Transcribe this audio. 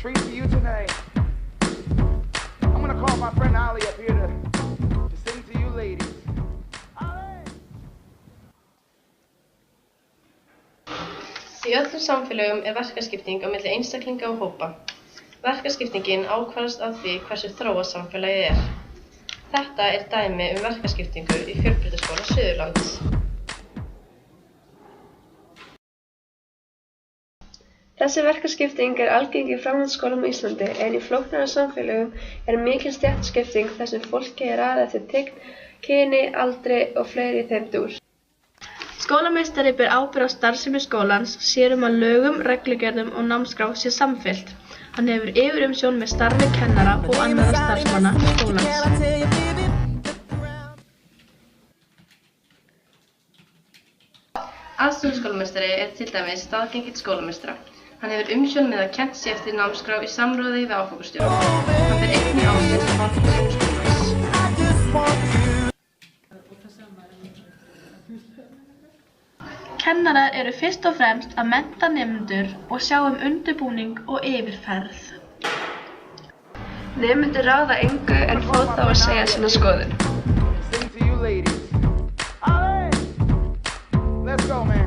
treat for you tonight. I'm gonna call my friend Ali up here to sing to you ladies. Í öllum samfélögum verkaskipting á milli einstaklinga og hópa. Verkaskiptingin ákvarðast af því hversu þróað samfélagið Þetta dæmi verkaskiptingu í Fjölbrautaskóla Suðurlands. Þessi verkaskipting algeng í framhaldsskólum á Íslandi en í flóknara samfélögum mikil stéttaskipting þar sem fólki raðað eftir tign, kyni, aldri og fleiri í þeim dúr. Skólameistari ber ábyrgð á starfsemi skólans, sér að lögum, reglugerðum og námskrá sé samfylgt. Hann hefur yfirumsjón með starfi kennara og annarra starfsmanna skólans. Aðstoðarskólameistari til dæmis staðgengill skólameistara. Hann hefur umsjón með að kennt sé eftir námskrá í samráði við áfangastjóra. Hann ber einnig ábyrgð á framtíð skólans. Kennarar eru fyrst og fremst að mennta nemendur og sjá undirbúning og yfirferð. Nemendur ráða engu en fá þá að segja sína skoðun. Sing to you ladies. Let's go, man.